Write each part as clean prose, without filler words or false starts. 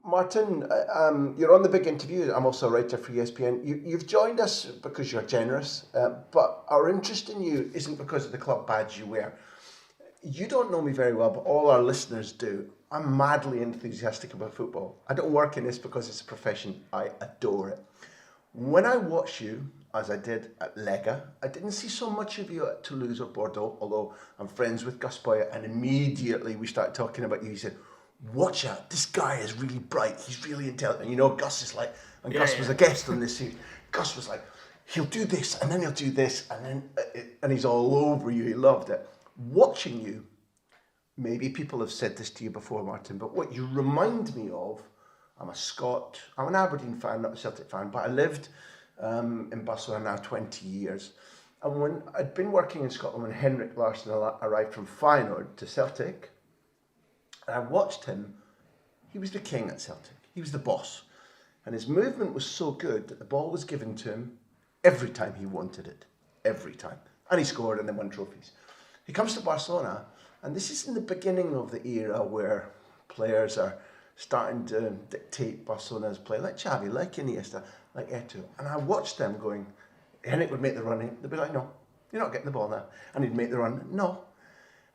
Martin, you're on the big interview. I'm also a writer for ESPN. You've joined us because you're generous, but our interest in you isn't because of the club badge you wear. You don't know me very well, but all our listeners do. I'm madly enthusiastic about football. I don't work in this because it's a profession. I adore it. When I watch you, as I did at Lega, I didn't see so much of you at Toulouse or Bordeaux, although I'm friends with Gus Boya, and immediately we started talking about you. He said, watch out, this guy is really bright, he's really intelligent. And you know, Gus is like, and Gus was a guest on this series, Gus was like, he'll do this, and then he'll do this, and then, and he's all over you, he loved it. Watching you, maybe people have said this to you before, Martin, but what you remind me of, I'm a Scot, I'm an Aberdeen fan, not a Celtic fan, but I lived in Barcelona now 20 years. And when I'd been working in Scotland when Henrik Larsson arrived from Feyenoord to Celtic, and I watched him, he was the king at Celtic. He was the boss. And his movement was so good that the ball was given to him every time he wanted it. Every time. And he scored and then won trophies. He comes to Barcelona, and this is in the beginning of the era where players are starting to dictate Barcelona's play, like Xavi, like Iniesta, like Eto'o. And I watched them going, Henrik would make the run, they'd be like, no, you're not getting the ball now. And he'd make the run, no.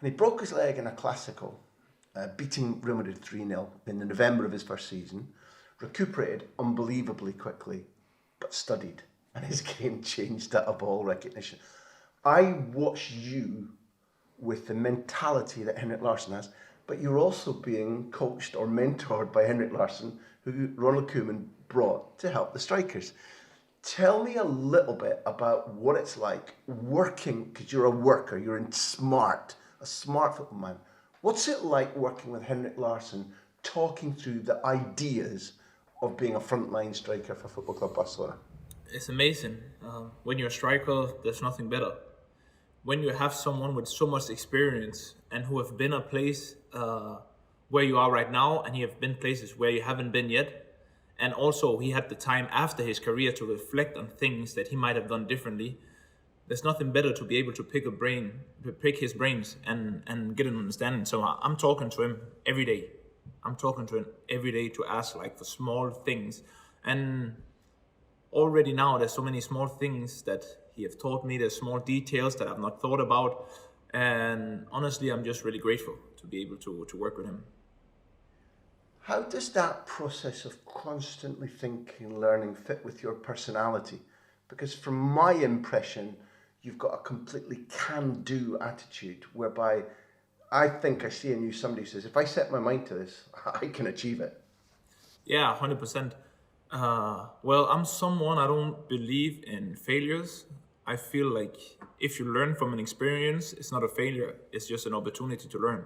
And he broke his leg in a Classical, beating Real Madrid 3-0 in the November of his first season, recuperated unbelievably quickly, but studied, and his game changed at a ball recognition. I watch you with the mentality that Henrik Larsson has, but you're also being coached or mentored by Henrik Larsson, who Ronald Koeman brought to help the strikers. Tell me a little bit about what it's like working, because you're a worker, you're a smart football man. What's it like working with Henrik Larsson, talking through the ideas of being a frontline striker for Football Club Barcelona? It's amazing. When you're a striker, there's nothing better. When you have someone with so much experience and who have been a place where you are right now, and you have been places where you haven't been yet, and also he had the time after his career to reflect on things that he might have done differently. There's nothing better to be able to pick his brains and get an understanding. So I'm talking to him every day. I'm talking to him every day to ask like for small things. And already now there's so many small things that he have taught me. There's small details that I've not thought about. And honestly, I'm just really grateful to be able to work with him. How does that process of constantly thinking, learning fit with your personality? Because from my impression, you've got a completely can-do attitude whereby I think I see in you somebody who says, if I set my mind to this, I can achieve it. Yeah, 100%. Well, I'm someone, I don't believe in failures. I feel like if you learn from an experience, it's not a failure, it's just an opportunity to learn.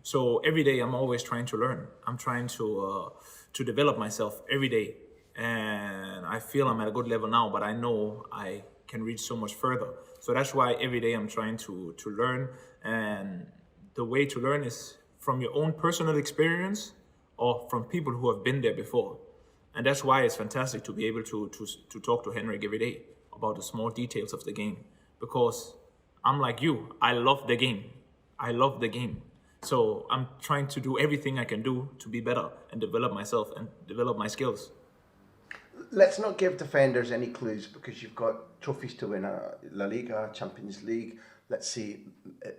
So every day I'm always trying to learn. I'm trying to develop myself every day. And I feel I'm at a good level now, but I know I can reach so much further. So that's why every day I'm trying to learn. And the way to learn is from your own personal experience or from people who have been there before. And that's why it's fantastic to be able to talk to Henrik every day about the small details of the game. Because I'm like you, I love the game. I love the game. So I'm trying to do everything I can do to be better and develop myself and develop my skills. Let's not give defenders any clues because you've got trophies to win, La Liga, Champions League, let's see,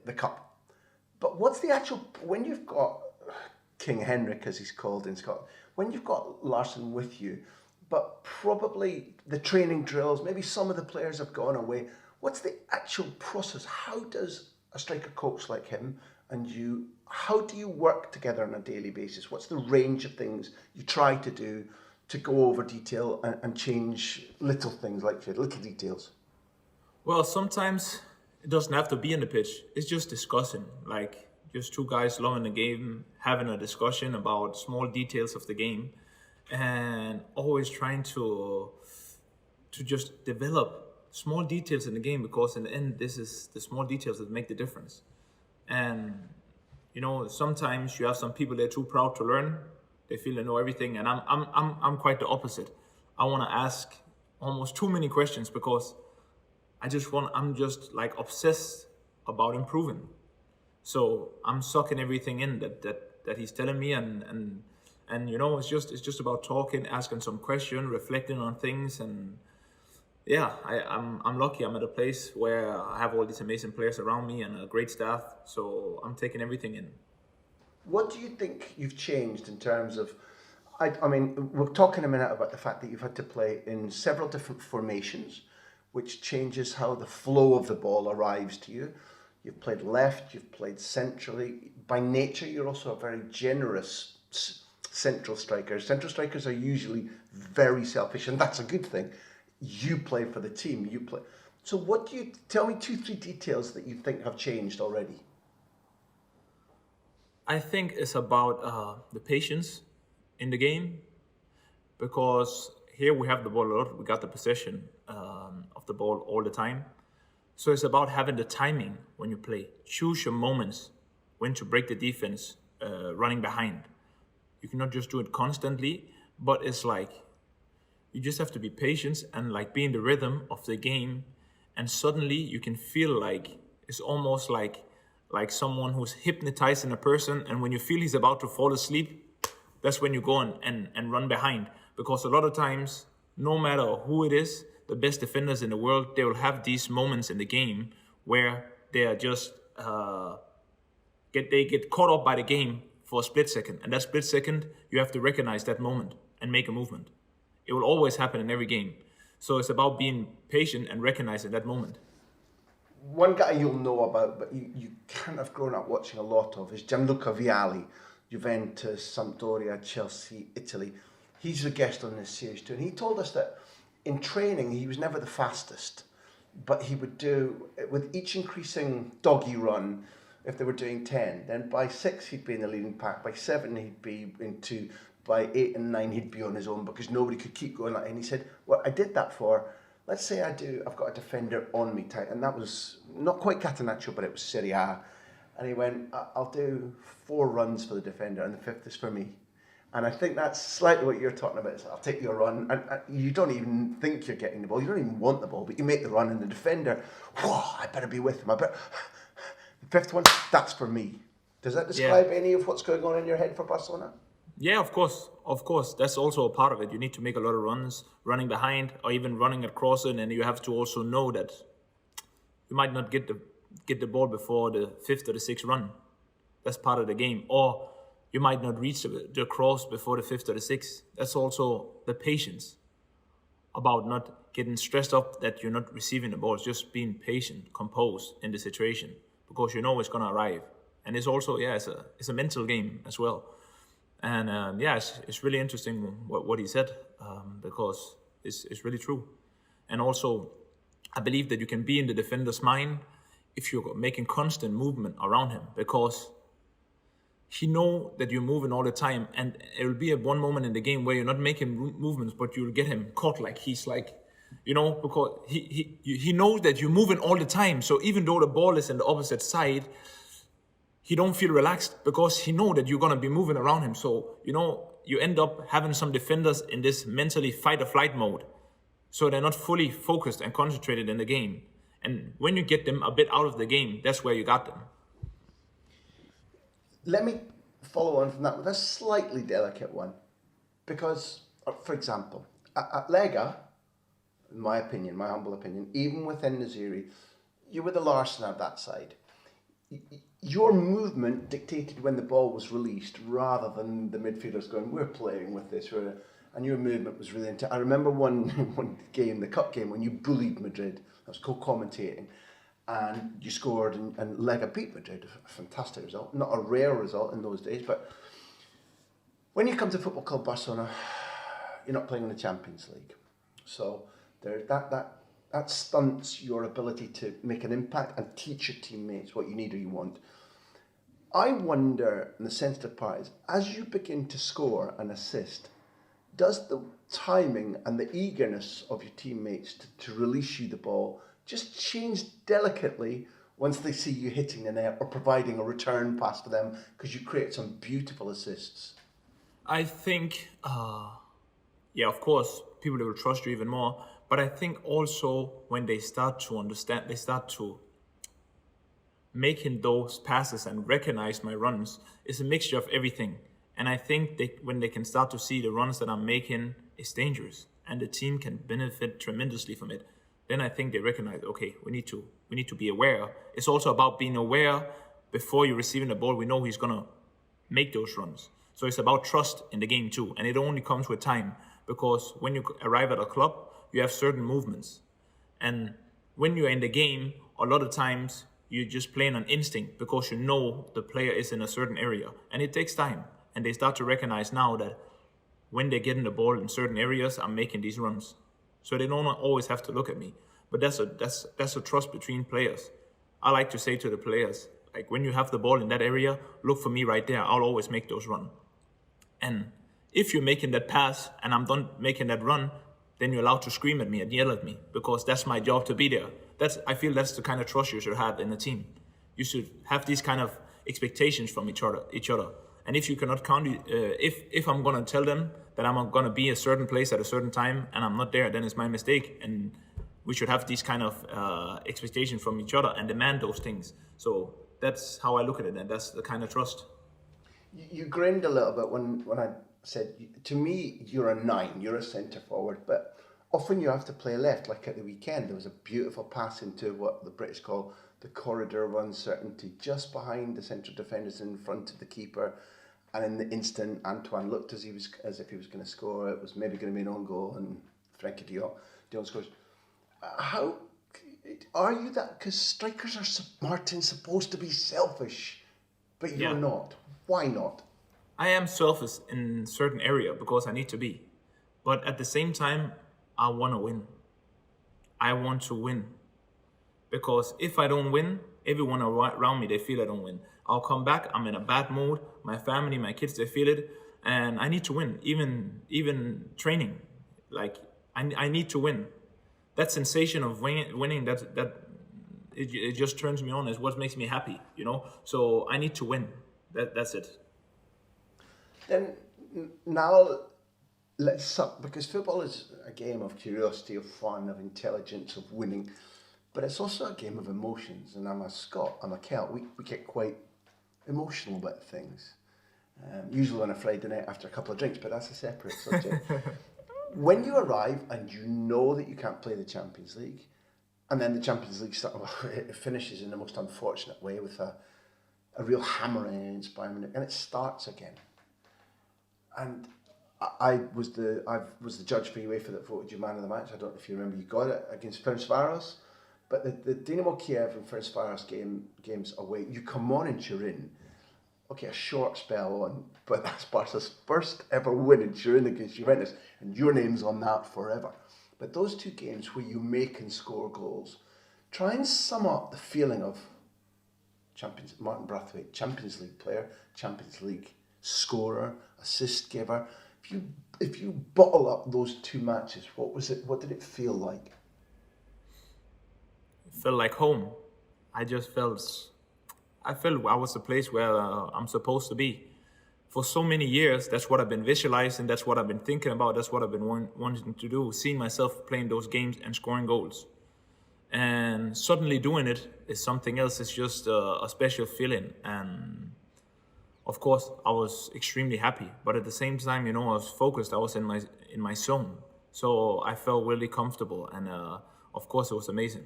the Cup. But what's the actual, when you've got King Henrik, as he's called in Scotland, when you've got Larsson with you, but probably the training drills, maybe some of the players have gone away, what's the actual process? How does a striker coach like him and you, how do you work together on a daily basis? What's the range of things you try to do to go over detail and change little things like little details? Well, sometimes it doesn't have to be in the pitch. It's just discussing, like just two guys loving the game, having a discussion about small details of the game, and always trying to just develop small details in the game, because in the end, this is the small details that make the difference. And you know, sometimes you have some people that are too proud to learn. They feel they know everything, and I'm quite the opposite. I want to ask almost too many questions because I'm just like obsessed about improving. So I'm sucking everything in that he's telling me, and And it's just about talking, asking some question, reflecting on things, and yeah, I'm lucky. I'm at a place where I have all these amazing players around me and a great staff, so I'm taking everything in. What do you think you've changed in terms of? I mean, we'll talk in a minute about the fact that you've had to play in several different formations, which changes how the flow of the ball arrives to you. You've played left, you've played centrally. By nature, you're also a very generous central striker. Central strikers are usually very selfish, and that's a good thing. You play for the team. You play. So, what do you tell me? 2, 3 details that you think have changed already. I think it's about the patience in the game, because here we have the ball a lot. We got the possession of the ball all the time. So it's about having the timing when you play. Choose your moments when to break the defense running behind. You cannot just do it constantly, but it's like you just have to be patient and like be in the rhythm of the game, and suddenly you can feel like it's almost like someone who's hypnotizing a person, and when you feel he's about to fall asleep, that's when you go and run behind. Because a lot of times, no matter who it is, the best defenders in the world, they will have these moments in the game where they are just they get caught up by the game for a split second, and that split second you have to recognize that moment and make a movement. It will always happen in every game. So it's about being patient and recognizing that moment. One guy you'll know about, but you can't have grown up watching a lot of, is Gianluca Vialli, Juventus, Sampdoria, Chelsea, Italy. He's a guest on this series too, and he told us that in training he was never the fastest, but he would do, with each increasing doggy run, if they were doing 10, then by 6 he'd be in the leading pack, by 7 he'd be in 2, by 8 and 9 he'd be on his own because nobody could keep going like that. And he said, well, I did that for, let's say I've got a defender on me tight, and that was not quite Catenaccio, but it was Serie A. And he went, I'll do 4 runs for the defender, and the 5th is for me. And I think that's slightly what you're talking about. Is I'll take your run, and you don't even think you're getting the ball. You don't even want the ball, but you make the run, and the defender, whoa, I better be with him. The 5th one, that's for me. Does that describe any of what's going on in your head for Barcelona? Yeah, of course. Of course. That's also a part of it. You need to make a lot of runs, running behind, or even running at crossing, and you have to also know that you might not get the ball before the 5th or the 6th run. That's part of the game. Or you might not reach the cross before the 5th or the 6th. That's also the patience about not getting stressed up that you're not receiving the ball. It's just being patient, composed in the situation, because you know it's going to arrive. And it's also, it's a mental game as well. And it's really interesting what he said, because it's really true. And also, I believe that you can be in the defender's mind if you're making constant movement around him, because he know that you're moving all the time, and it will be at one moment in the game where you're not making movements, but you'll get him caught like he's like, because he knows that you're moving all the time. So even though the ball is in the opposite side, he don't feel relaxed because he know that you're going to be moving around him. So, you end up having some defenders in this mentally fight or flight mode. So they're not fully focused and concentrated in the game. And when you get them a bit out of the game, that's where you got them. Let me follow on from that with a slightly delicate one. Because, for example, at Lega, in my opinion, my humble opinion, even within Naziri, you were the Larsson of that side. Your movement dictated when the ball was released rather than the midfielders going, we're playing with this. And your movement was really intense. I remember one game, the cup game, when you bullied Madrid. I was co-commentating. And you scored, and Lega beat Madrid. A fantastic result. Not a rare result in those days, but when you come to Football Club Barcelona, you're not playing in the Champions League. So that stunts your ability to make an impact and teach your teammates what you need or you want. I wonder, in the sensitive part is, as you begin to score and assist, does the timing and the eagerness of your teammates to release you the ball just change delicately once they see you hitting the net or providing a return pass for them, because you create some beautiful assists? I think, of course, people will trust you even more. But I think also when they start to understand, they start to making those passes and recognize my runs, it's a mixture of everything. And I think when they can start to see the runs that I'm making is dangerous and the team can benefit tremendously from it, then I think they recognize, okay, we need to be aware. It's also about being aware before you're receiving the ball. We know he's gonna make those runs. So it's about trust in the game too. And it only comes with time, because when you arrive at a club, you have certain movements. And when you're in the game, a lot of times you're just playing on instinct because you know the player is in a certain area. And it takes time. And they start to recognize now that when they're getting the ball in certain areas, I'm making these runs. So they don't always have to look at me. But that's a trust between players. I like to say to the players, like, when you have the ball in that area, look for me right there. I'll always make those runs. And if you're making that pass and I'm done making that run, then you're allowed to scream at me and yell at me, because that's my job to be there. I feel that's the kind of trust you should have in a team. You should have these kind of expectations from each other. And if you cannot count, if I'm gonna tell them that I'm gonna be a certain place at a certain time and I'm not there, then it's my mistake. And we should have these kind of expectations from each other and demand those things. So that's how I look at it, and that's the kind of trust. You grinned a little bit when I said, to me, you're a 9, you're a centre forward, but often you have to play left. Like at the weekend, there was a beautiful pass into what the British call the corridor of uncertainty, just behind the central defenders in front of the keeper. And in the instant, Antoine looked as if he was going to score. It was maybe going to be an own goal, and Frenkie de Jong scores. How are you that? Because strikers are, Martin, supposed to be selfish, but you're not. Why not? I am selfish in certain area because I need to be. But at the same time, I want to win. I want to win. Because if I don't win, everyone around me, they feel I don't win. I'll come back, I'm in a bad mood. My family, my kids, they feel it. And I need to win. Even training. Like, I need to win. That sensation of winning, that it just turns me on. Is what makes me happy, you know? So I need to win. That's it. Then now let's because football is a game of curiosity, of fun, of intelligence, of winning, but it's also a game of emotions. And I'm a Scot, I'm a Celt. We get quite emotional about things, usually on a Friday night after a couple of drinks, but that's a separate subject. When you arrive and you know that you can't play the Champions League, and then the Champions League it finishes in the most unfortunate way with a real hammering against Bayern Munich, and it starts again. And I was the judge for UEFA that voted you man of the match. I don't know if you remember, you got it against Ferencváros, but the Dynamo Kiev and Ferencváros games away, you come on in Turin. Okay, a short spell on, but that's Barca's first ever win in Turin against Juventus, and your name's on that forever. But those two games where you make and score goals, try and sum up the feeling of Martin Braithwaite, Champions League player, Champions League scorer, assist giver. If you bottle up those two matches, what was it? What did it feel like? It felt like home. I felt I was the place where I'm supposed to be. For so many years, that's what I've been visualizing, that's what I've been thinking about, that's what I've been wanting to do, seeing myself playing those games and scoring goals. And suddenly doing it is something else. It's just a special feeling. And of course, I was extremely happy. But at the same time, I was focused. I was in my zone. So I felt really comfortable. And of course, it was amazing.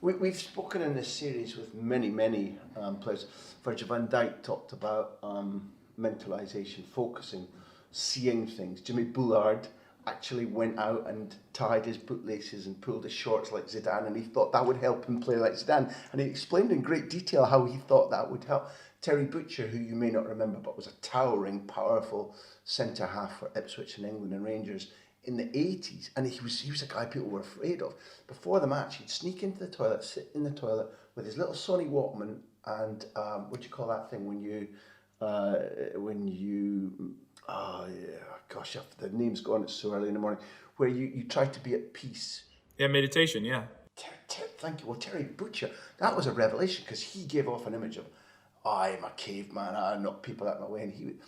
We've spoken in this series with many players. Virgil van Dijk talked about mentalization, focusing, seeing things. Jimmy Bullard actually went out and tied his bootlaces and pulled his shorts like Zidane, and he thought that would help him play like Zidane. And he explained in great detail how he thought that would help. Terry Butcher, who you may not remember, but was a towering, powerful centre-half for Ipswich and England and Rangers in the 80s, and he was a guy people were afraid of. Before the match, he'd sneak into the toilet, sit in the toilet with his little Sony Walkman and what do you call that thing when you the name's gone, it's so early in the morning, where you try to be at peace. Yeah, meditation, yeah. Thank you. Well, Terry Butcher, that was a revelation, because he gave off an image of, I'm a caveman, I knock people out of my way, and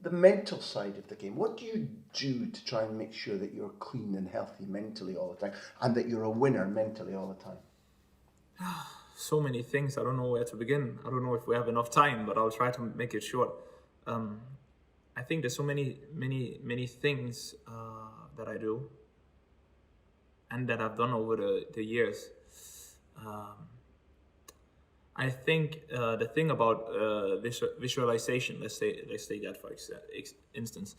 the mental side of the game, what do you do to try and make sure that you're clean and healthy mentally all the time, and that you're a winner mentally all the time? So many things. I don't know where to begin. I don't know if we have enough time, but I'll try to make it short. I think there's so many things that I do and that I've done over the years. I think the thing about visualization, let's say that for instance,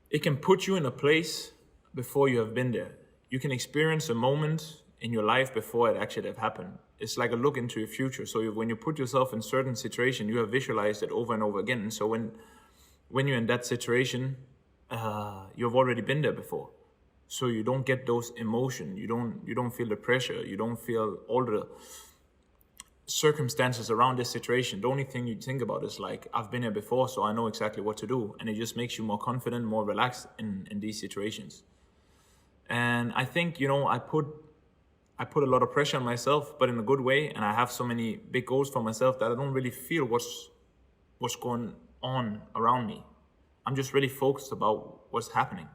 it can put you in a place before you have been there. You can experience a moment in your life before it actually have happened. It's like a look into your future. So when you put yourself in certain situation, you have visualized it over and over again. And so when you're in that situation, you've already been there before. So you don't get those emotions. You don't feel the pressure. You don't feel all the circumstances around this situation. The only thing you think about is like, I've been here before, so I know exactly what to do. And it just makes you more confident, more relaxed in these situations. And I think, I put a lot of pressure on myself, but in a good way. And I have so many big goals for myself that I don't really feel what's going on around me. I'm just really focused about what's happening.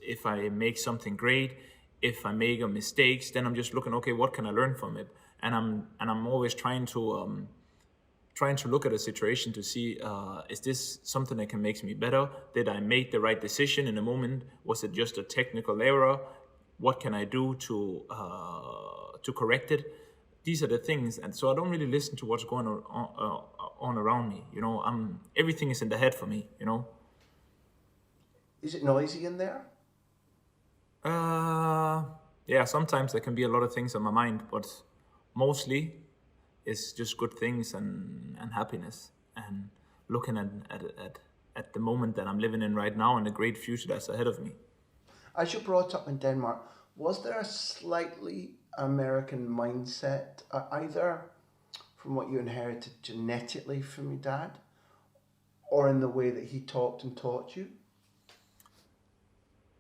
If I make something great, if I make a mistakes, then I'm just looking, okay, what can I learn from it? And I'm always trying to look at a situation to see, is this something that can make me better? Did I make the right decision in the moment? Was it just a technical error? What can I do to correct it? These are the things, and so I don't really listen to what's going on around me. Everything is in the head for me. Is it noisy in there? Yeah, sometimes there can be a lot of things on my mind, but mostly it's just good things and happiness and looking at the moment that I'm living in right now and the great future that's ahead of me. As you brought up in Denmark, was there a slightly American mindset, either from what you inherited genetically from your dad, or in the way that he talked and taught you?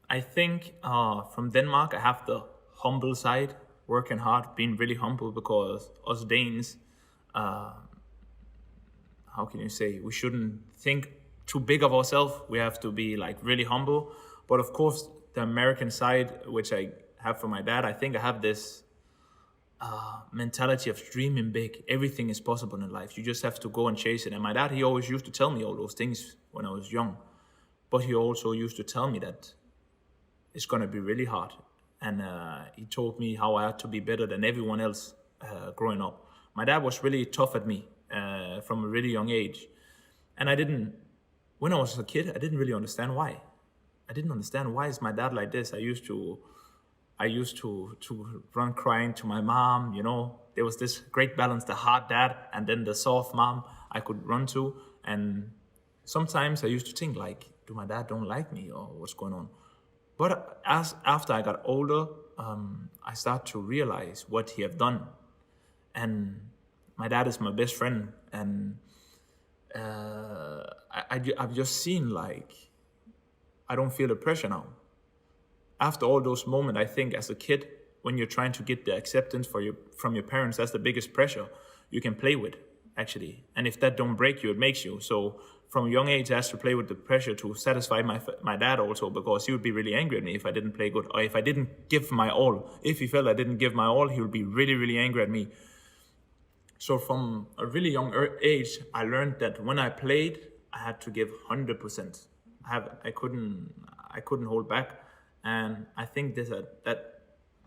I think from Denmark, I have the humble side, working hard, being really humble, because us Danes, how can you say, we shouldn't think too big of ourselves. We have to be like really humble. But of course, the American side, which I have from my dad, I think I have this mentality of dreaming big. Everything is possible in life. You just have to go and chase it. And my dad, he always used to tell me all those things when I was young. But he also used to tell me that it's going to be really hard. And he told me how I had to be better than everyone else growing up. My dad was really tough at me from a really young age. And when I was a kid, I didn't really understand why. I didn't understand why is my dad like this. I used to run crying to my mom, There was this great balance, the hard dad and then the soft mom I could run to. And sometimes I used to think like, do my dad don't like me or what's going on? But after I got older, I started to realize what he have done. And my dad is my best friend. And I've just seen like, I don't feel the pressure now. After all those moments, I think as a kid, when you're trying to get the acceptance from your parents, that's the biggest pressure you can play with, actually. And if that don't break you, it makes you. So from a young age, I had to play with the pressure to satisfy my dad also, because he would be really angry at me if I didn't play good, or if I didn't give my all. If he felt I didn't give my all, he would be really, really angry at me. So from a really young age, I learned that when I played, I had to give 100%. I couldn't hold back, and I think that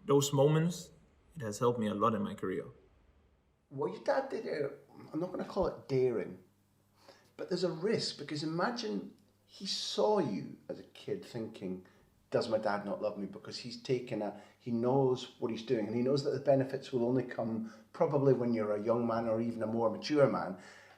those moments, it has helped me a lot in my career. What your dad did, I'm not going to call it daring, but there's a risk, because imagine he saw you as a kid thinking, does my dad not love me? Because he knows what he's doing, and he knows that the benefits will only come probably when you're a young man or even a more mature man,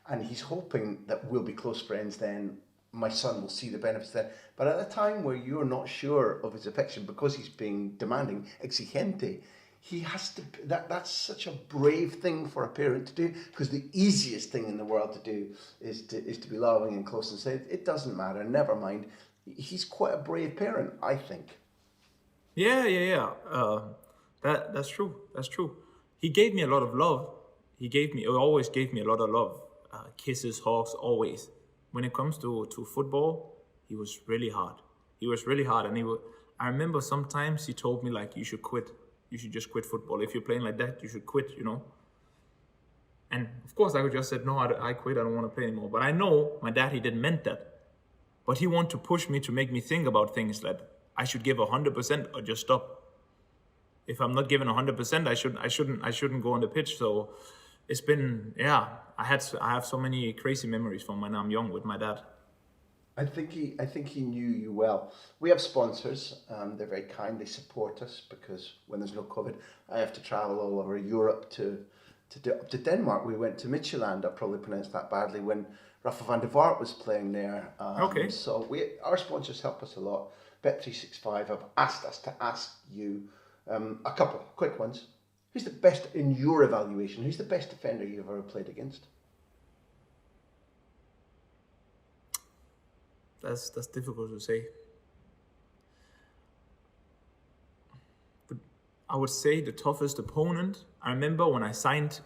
and he's hoping that we'll be close friends then. My son will see the benefits then. But at a time where you're not sure of his affection because he's being demanding, exigente, he has to. That's such a brave thing for a parent to do, because the easiest thing in the world to do is to be loving and close and say, it doesn't matter, never mind. He's quite a brave parent, I think. Yeah. That's true. That's true. He gave me a lot of love. He always gave me a lot of love. Kisses, hugs, always. When it comes to football, he was really hard. And I remember sometimes he told me like, you should quit. You should just quit football. If you're playing like that, you should quit, And of course, I could just said, no, I quit. I don't want to play anymore. But I know my dad, he didn't meant that. But he wanted to push me to make me think about things that I should give 100% or just stop. If I'm not giving 100%, I shouldn't go on the pitch. So it's been, I have so many crazy memories from when I'm young with my dad. I think he knew you well. We have sponsors. They're very kind. They support us because when there's no COVID, I have to travel all over Europe up to Denmark. We went to Midtjylland. I probably pronounced that badly when Rafa van der Vaart was playing there. Okay. So our sponsors help us a lot. Bet365 have asked us to ask you a couple quick ones. Who's the best in your evaluation? Who's the best defender you've ever played against? That's difficult to say. But I would say the toughest opponent. I remember when I signed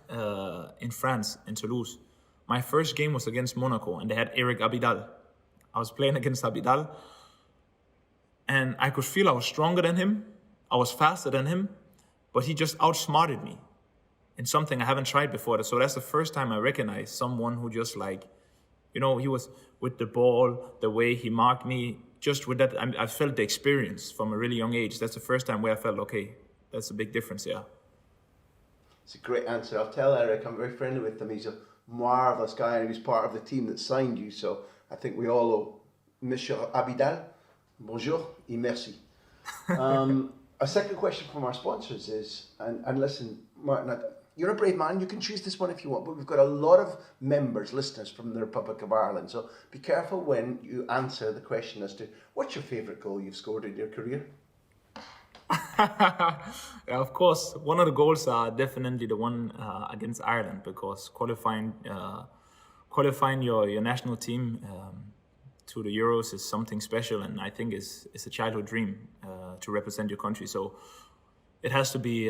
in France, in Toulouse, my first game was against Monaco, and they had Eric Abidal. I was playing against Abidal, and I could feel I was stronger than him. I was faster than him, but he just outsmarted me in something I haven't tried before. So that's the first time I recognized someone who just he was with the ball, the way he marked me, just with that, I felt the experience from a really young age. That's the first time where I felt, okay, that's a big difference, yeah. It's a great answer. I'll tell Eric, I'm very friendly with him. He's a marvellous guy, and he was part of the team that signed you. So I think we all owe Monsieur Abidal, bonjour et merci. A second question from our sponsors is, and listen, Martin, you're a brave man, you can choose this one if you want, but we've got a lot of members, listeners from the Republic of Ireland, so be careful when you answer the question as to what's your favourite goal you've scored in your career? Yeah, of course, one of the goals are definitely the one against Ireland, because qualifying your national team to the Euros is something special, and I think it's a childhood dream to represent your country. So it has to be,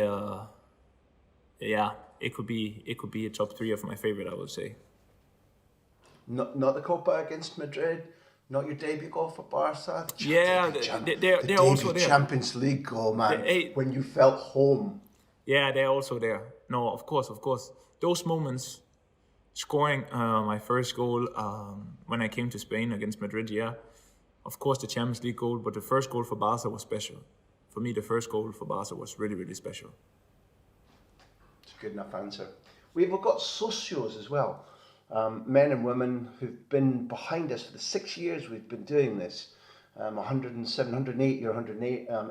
it could be a top 3 of my favorite, I would say. Not the Copa against Madrid, not your debut goal for Barca. They're also there. Champions League goal, man. When you felt home. Yeah, they're also there. No, of course. Those moments. Scoring my first goal when I came to Spain against Madrid, of course the Champions League goal, but the first goal for Barca was special. For me, the first goal for Barca was really, really special. It's a good enough answer. We've got socios as well, men and women who've been behind us for the 6 years we've been doing this, 108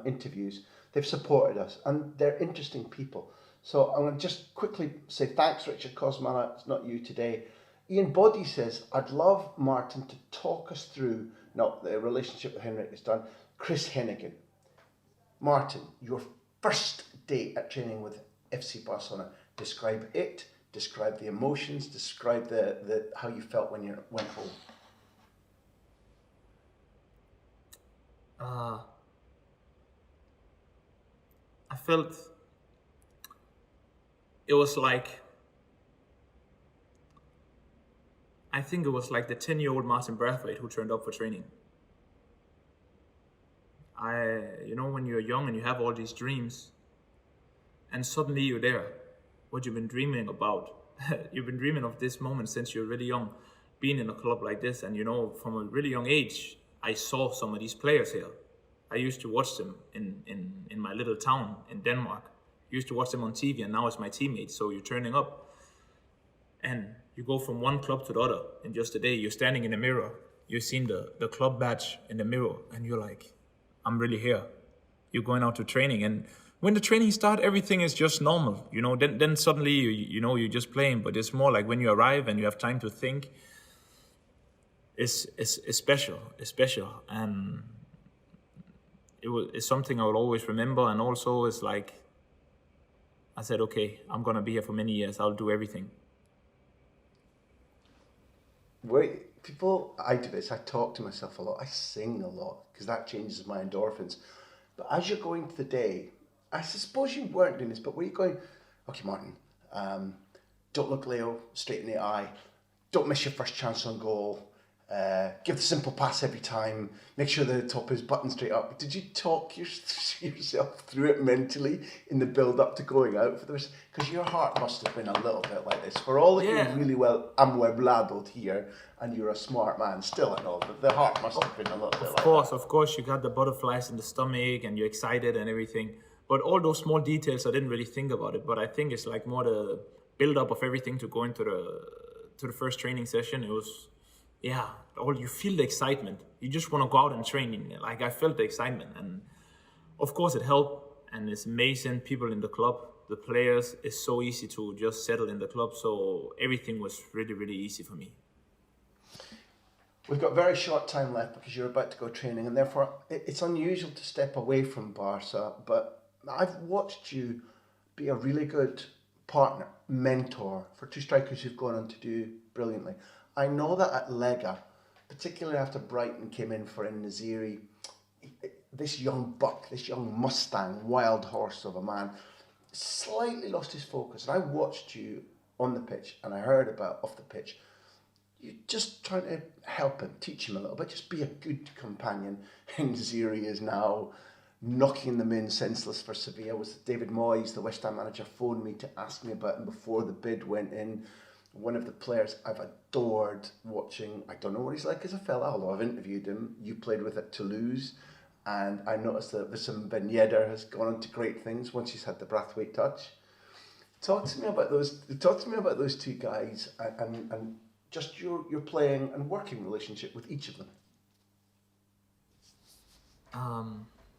interviews. They've supported us, and they're interesting people. So I'm going to just quickly say thanks, Richard Kosmala. It's not you today. Ian Boddy says, I'd love Martin to talk us through, the relationship with Henrik is done, Chris Hennigan. Martin, your first day at training with FC Barcelona, describe it, describe the emotions, describe the how you felt when you went home. I felt it was like, I think it was like the 10-year-old Martin Braithwaite who turned up for training. When you're young and you have all these dreams, and suddenly you're there, what you've been dreaming about. You've been dreaming of this moment since you're really young, being in a club like this. And from a really young age, I saw some of these players here. I used to watch them in my little town in Denmark. Used to watch them on TV, and now it's my teammates. So you're turning up and you go from one club to the other in just a day. You're standing in the mirror, you've seen the club badge in the mirror, and you're like, I'm really here. You're going out to training, and when the training starts, everything is just normal. Then suddenly you're just playing. But it's more like when you arrive and you have time to think, it's special. It's special, and it's something I will always remember. And also it's like, I said, okay, I'm going to be here for many years. I'll do everything. I do this, I talk to myself a lot, I sing a lot, because that changes my endorphins. But as you're going to the day, I suppose you weren't doing this, but were you going, okay, Martin, don't look Leo straight in the eye, don't miss your first chance on goal, give the simple pass every time, make sure the top is buttoned straight up. Did you talk yourself through it mentally in the build-up to going out for this? Because your heart must have been a little bit like this. For all that you're really well amuebladoed here, and you're a smart man, still I know, but the heart must have been a little bit like that. Of course, you got the butterflies in the stomach and you're excited and everything. But all those small details, I didn't really think about it. But I think it's like more the build-up of everything to go into the first training session. It was, you feel the excitement. You just want to go out and train. Like I felt the excitement, and of course it helped. And it's amazing people in the club, the players. It's so easy to just settle in the club. So everything was really, really easy for me. We've got very short time left because you're about to go training, and therefore it's unusual to step away from Barca. But I've watched you be a really good partner, mentor for two strikers who've gone on to do brilliantly. I know that at Lega, particularly after Brighton came in for Naziri, this young buck, this young Mustang, wild horse of a man, slightly lost his focus. And I watched you on the pitch, and I heard about off the pitch. You're just trying to help him, teach him a little bit, just be a good companion. And Naziri is now knocking them in senseless for Sevilla. Was David Moyes, the West Ham manager, phoned me to ask me about him before the bid went in. One of the players I've adored watching. I don't know what he's like as a fella, although I've interviewed him. You played with at Toulouse, and I noticed that Wissam Ben Yedder has gone on to great things once he's had the Braithwaite touch. Talk to me about those two guys and just your playing and working relationship with each of them.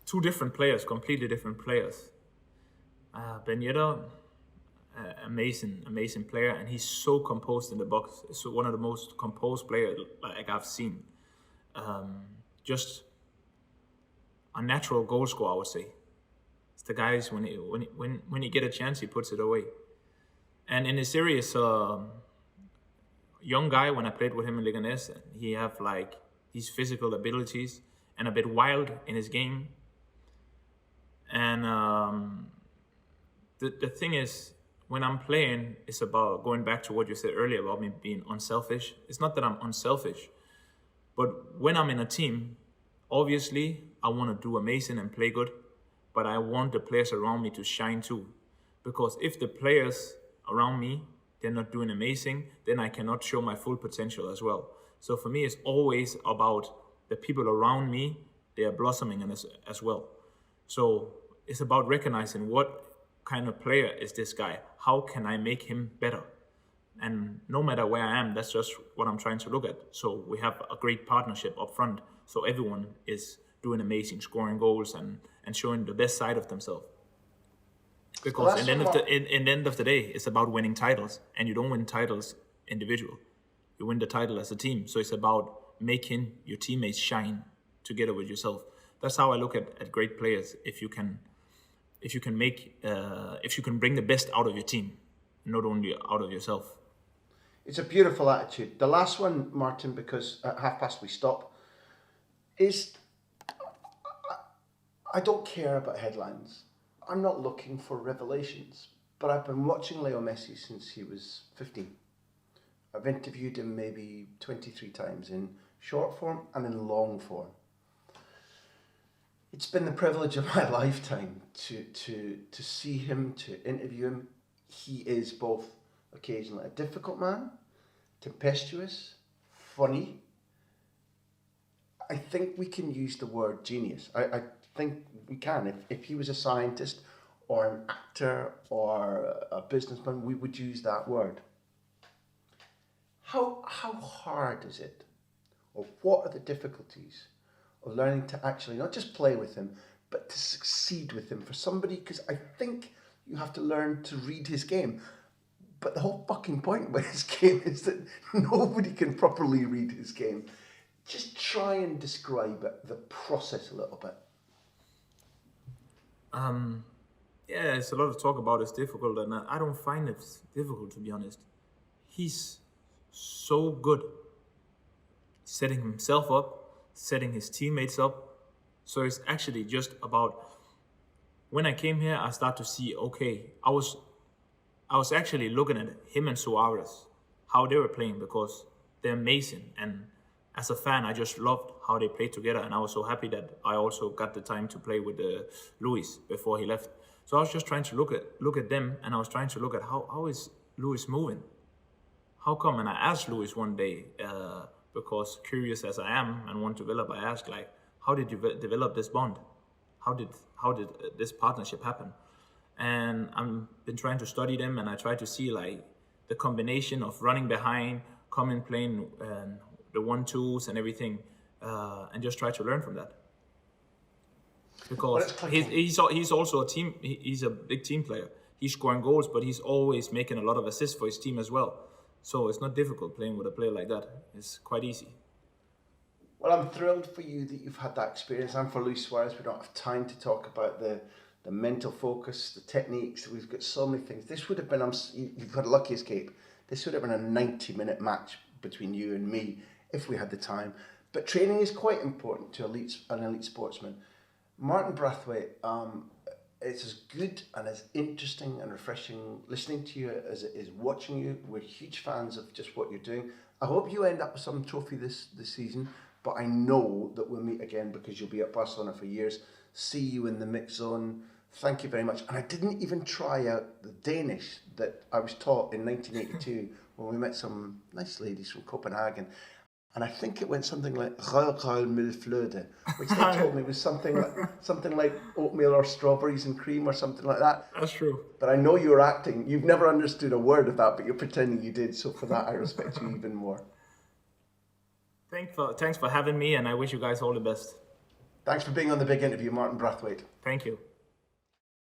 Two different players, completely different players. Ben Yedder, amazing player, and he's so composed in the box. He's one of the most composed players like I've seen. Just a natural goal scorer, I would say. It's the guys when he get a chance, he puts it away. And in a series, young guy when I played with him in Leganes, he have like his physical abilities and a bit wild in his game. And the thing is, when I'm playing, it's about going back to what you said earlier about me being unselfish. It's not that I'm unselfish, but when I'm in a team, obviously I want to do amazing and play good, but I want the players around me to shine too. Because if the players around me, they're not doing amazing, then I cannot show my full potential as well. So for me, it's always about the people around me, they are blossoming as well. So it's about recognizing what kind of player is this guy? How can I make him better? And no matter where I am, that's just what I'm trying to look at. So we have a great partnership up front. So everyone is doing amazing, scoring goals and showing the best side of themselves. Because in the end of the day, it's about winning titles. And you don't win titles individual. You win the title as a team. So it's about making your teammates shine together with yourself. That's how I look at great players. If you can bring the best out of your team, not only out of yourself. It's a beautiful attitude. The last one, Martin, because at past we stop, is I don't care about headlines. I'm not looking for revelations, but I've been watching Leo Messi since he was 15. I've interviewed him maybe 23 times in short form and in long form. It's been the privilege of my lifetime to see him, to interview him. He is both occasionally a difficult man, tempestuous, funny. I think we can use the word genius. I think we can. If he was a scientist or an actor or a businessman, we would use that word. How hard is it, or what are the difficulties of learning to actually not just play with him, but to succeed with him for somebody? Because I think you have to learn to read his game. But the whole fucking point with his game is that nobody can properly read his game. Just try and describe it, the process a little bit. Yeah, it's a lot to talk about. It's difficult, and I don't find it difficult, to be honest. He's so good setting himself up, setting his teammates up. So it's actually just about, when I came here, I start to see, okay, I was actually looking at him and Suarez, how they were playing, because they're amazing. And as a fan, I just loved how they played together, and I was so happy that I also got the time to play with Luis before he left. So I was just trying to look at them, and I was trying to look at how is Luis moving? How come? And I asked Luis one day, because curious as I am and want to develop, I asked, like, how did you develop this bond? How did this partnership happen? And I've been trying to study them, and I try to see like the combination of running behind, coming, playing the 1-2s and everything, and just try to learn from that. Because he's also a team. He's a big team player. He's scoring goals, but he's always making a lot of assists for his team as well. So it's not difficult playing with a player like that. It's quite easy. Well, I'm thrilled for you that you've had that experience. And for Luis Suarez, we don't have time to talk about the mental focus, the techniques. We've got so many things. This would have been, you've had a lucky escape. This would have been a 90-minute match between you and me if we had the time. But training is quite important to an elite sportsman. Martin Braithwaite, it's as good and as interesting and refreshing listening to you as it is watching you. We're huge fans of just what you're doing. I hope you end up with some trophy this season, but I know that we'll meet again because you'll be at Barcelona for years. See you in the mix zone. Thank you very much. And I didn't even try out the Danish that I was taught in 1982 when we met some nice ladies from Copenhagen. And I think it went something like "Rødgrød med fløde," which they told me was something like oatmeal or strawberries and cream or something like that. That's true. But I know you're acting. You've never understood a word of that, but you're pretending you did. So for that, I respect you even more. Thanks for having me, and I wish you guys all the best. Thanks for being on the big interview, Martin Braithwaite. Thank you.